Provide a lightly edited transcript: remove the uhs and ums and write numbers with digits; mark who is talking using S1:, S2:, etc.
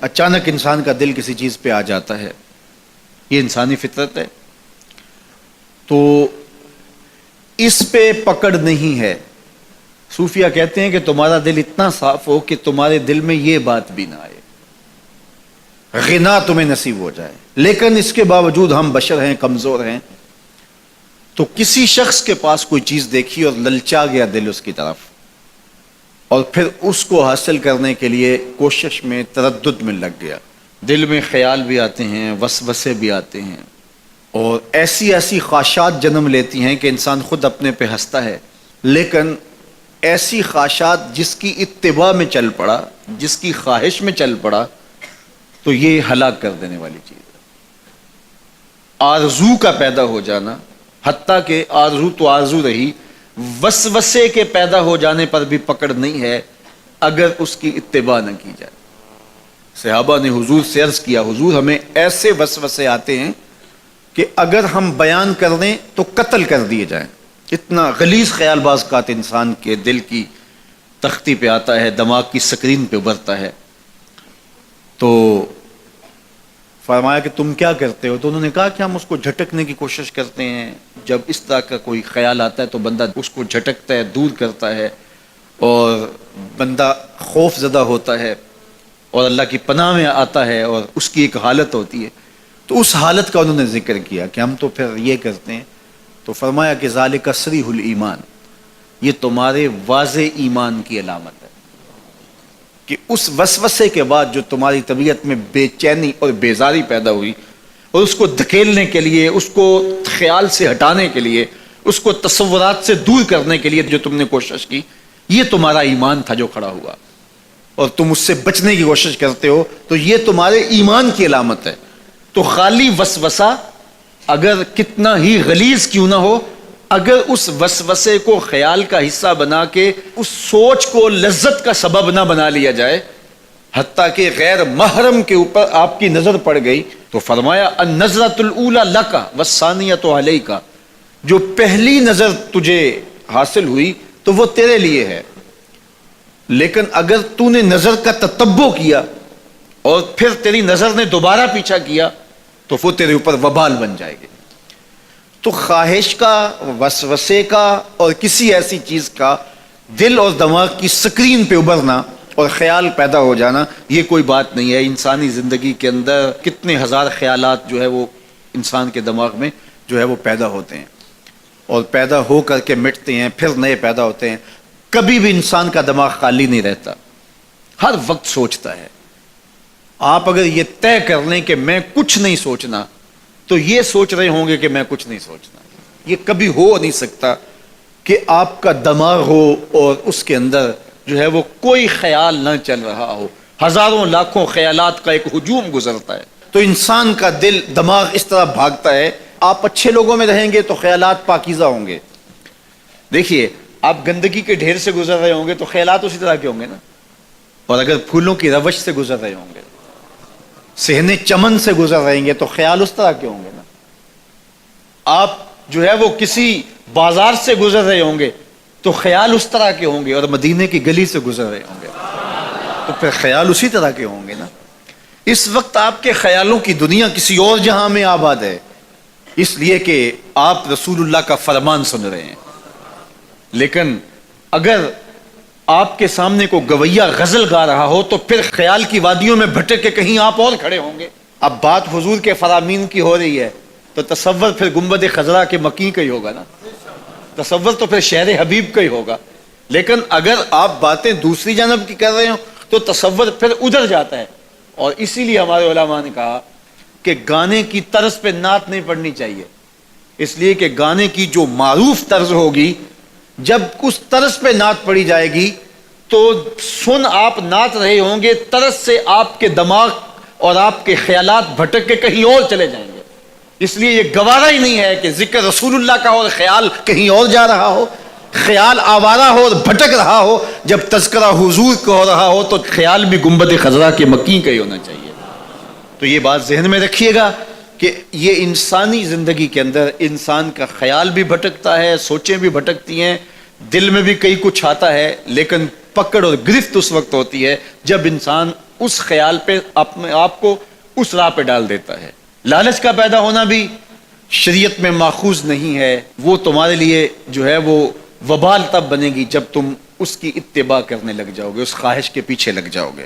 S1: اچانک انسان کا دل کسی چیز پہ آ جاتا ہے، یہ انسانی فطرت ہے، تو اس پہ پکڑ نہیں ہے۔ صوفیہ کہتے ہیں کہ تمہارا دل اتنا صاف ہو کہ تمہارے دل میں یہ بات بھی نہ آئے، غنا تمہیں نصیب ہو جائے، لیکن اس کے باوجود ہم بشر ہیں، کمزور ہیں، تو کسی شخص کے پاس کوئی چیز دیکھی اور للچا گیا دل اس کی طرف، اور پھر اس کو حاصل کرنے کے لیے کوشش میں، تردد میں لگ گیا، دل میں خیال بھی آتے ہیں، وسوسے بھی آتے ہیں، اور ایسی ایسی خواہشات جنم لیتی ہیں کہ انسان خود اپنے پہ ہنستا ہے، لیکن ایسی خواہشات جس کی اتباع میں چل پڑا، جس کی خواہش میں چل پڑا، تو یہ ہلاک کر دینے والی چیز ہے۔ آرزو کا پیدا ہو جانا، حتیٰ کہ آرزو تو آرزو رہی، وسوسے کے پیدا ہو جانے پر بھی پکڑ نہیں ہے اگر اس کی اتباع نہ کی جائے۔ صحابہ نے حضور سے عرض کیا، حضور ہمیں ایسے وسوسے آتے ہیں کہ اگر ہم بیان کر دیں تو قتل کر دیے جائیں، اتنا غلیظ خیال بعض اوقات انسان کے دل کی تختی پہ آتا ہے، دماغ کی سکرین پہ ابھرتا ہے۔ تو فرمایا کہ تم کیا کرتے ہو؟ تو انہوں نے کہا کہ ہم اس کو جھٹکنے کی کوشش کرتے ہیں، جب اس طرح کا کوئی خیال آتا ہے تو بندہ اس کو جھٹکتا ہے، دور کرتا ہے، اور بندہ خوف زدہ ہوتا ہے اور اللہ کی پناہ میں آتا ہے، اور اس کی ایک حالت ہوتی ہے۔ تو اس حالت کا انہوں نے ذکر کیا کہ ہم تو پھر یہ کرتے ہیں۔ تو فرمایا کہ ذالک صریح الایمان، یہ تمہارے واضح ایمان کی علامت ہے کہ اس وسوسے کے بعد جو تمہاری طبیعت میں بے چینی اور بیزاری پیدا ہوئی، اور اس کو دھکیلنے کے لیے، اس کو خیال سے ہٹانے کے لیے، اس کو تصورات سے دور کرنے کے لیے جو تم نے کوشش کی، یہ تمہارا ایمان تھا جو کھڑا ہوا، اور تم اس سے بچنے کی کوشش کرتے ہو، تو یہ تمہارے ایمان کی علامت ہے۔ تو خالی وسوسہ اگر کتنا ہی غلیظ کیوں نہ ہو، اگر اس وسوسے کو خیال کا حصہ بنا کے اس سوچ کو لذت کا سبب نہ بنا لیا جائے، حتیٰ کہ غیر محرم کے اوپر آپ کی نظر پڑ گئی، تو فرمایا النظرۃ الاولی لک والثانیۃ علیک، جو پہلی نظر تجھے حاصل ہوئی تو وہ تیرے لیے ہے، لیکن اگر تو نے نظر کا تتبع کیا اور پھر تیری نظر نے دوبارہ پیچھا کیا تو وہ تیرے اوپر وبال بن جائے گی۔ تو خواہش کا، وسوسے کا، اور کسی ایسی چیز کا دل اور دماغ کی سکرین پہ ابھرنا اور خیال پیدا ہو جانا، یہ کوئی بات نہیں ہے۔ انسانی زندگی کے اندر کتنے ہزار خیالات جو ہے وہ انسان کے دماغ میں جو ہے وہ پیدا ہوتے ہیں، اور پیدا ہو کر کے مٹتے ہیں، پھر نئے پیدا ہوتے ہیں۔ کبھی بھی انسان کا دماغ خالی نہیں رہتا، ہر وقت سوچتا ہے۔ آپ اگر یہ طے کر لیں کہ میں کچھ نہیں سوچنا، تو یہ سوچ رہے ہوں گے کہ میں کچھ نہیں سوچنا۔ یہ کبھی ہو نہیں سکتا کہ آپ کا دماغ ہو اور اس کے اندر جو ہے وہ کوئی خیال نہ چل رہا ہو، ہزاروں لاکھوں خیالات کا ایک ہجوم گزرتا ہے۔ تو انسان کا دل، دماغ اس طرح بھاگتا ہے۔ آپ اچھے لوگوں میں رہیں گے تو خیالات پاکیزہ ہوں گے۔ دیکھیے، آپ گندگی کے ڈھیر سے گزر رہے ہوں گے تو خیالات اسی طرح کے ہوں گے نا، اور اگر پھولوں کی روش سے گزر رہے ہوں گے، صحن چمن سے گزر رہیں گے تو خیال اس طرح کے ہوں گے نا۔ آپ جو ہے وہ کسی بازار سے گزر رہے ہوں گے تو خیال اس طرح کے ہوں گے، اور مدینے کی گلی سے گزر رہے ہوں گے تو پھر خیال اسی طرح کے ہوں گے نا۔ اس وقت آپ کے خیالوں کی دنیا کسی اور جہاں میں آباد ہے، اس لیے کہ آپ رسول اللہ کا فرمان سن رہے ہیں، لیکن اگر آپ کے سامنے کو گویا غزل گا رہا ہو تو پھر خیال کی وادیوں میں بھٹک کے کہیں آپ اور کھڑے ہوں گے۔ اب بات حضور کے فرامین کی ہو رہی ہے تو تصور پھر گنبد خضرا کے مکی کا ہی ہوگا نا، تصور تو پھر شہر حبیب کا ہی ہوگا۔ لیکن اگر آپ باتیں دوسری جانب کی کر رہے ہو تو تصور پھر ادھر جاتا ہے، اور اسی لیے ہمارے علماء نے کہا کہ گانے کی طرز پہ نعت نہیں پڑھنی چاہیے، اس لیے کہ گانے کی جو معروف طرز ہوگی، جب اس طرز پہ نعت پڑھی جائے گی تو سن آپ نعت رہے ہوں گے، طرز سے آپ کے دماغ اور آپ کے خیالات بھٹک کے کہیں اور چلے جائیں گے۔ اس لیے یہ گوارا ہی نہیں ہے کہ ذکر رسول اللہ کا ہو اور خیال کہیں اور جا رہا ہو، خیال آوارہ ہو اور بھٹک رہا ہو۔ جب تذکرہ حضور کا ہو رہا ہو تو خیال بھی گنبد خضرا کے مکی کا ہی ہونا چاہیے۔ تو یہ بات ذہن میں رکھیے گا کہ یہ انسانی زندگی کے اندر انسان کا خیال بھی بھٹکتا ہے، سوچیں بھی بھٹکتی ہیں، دل میں بھی کئی کچھ آتا ہے، لیکن پکڑ اور گرفت اس وقت ہوتی ہے جب انسان اس خیال پہ آپ کو اس راہ پہ ڈال دیتا ہے. لالچ کا پیدا ہونا بھی شریعت میں ماخوذ نہیں ہے. وہ تمہارے لیے جو ہے وہ وبال تب بنے گی جب تم اس کی اتباع کرنے لگ جاؤ گے, اس خواہش کے پیچھے لگ جاؤ گے.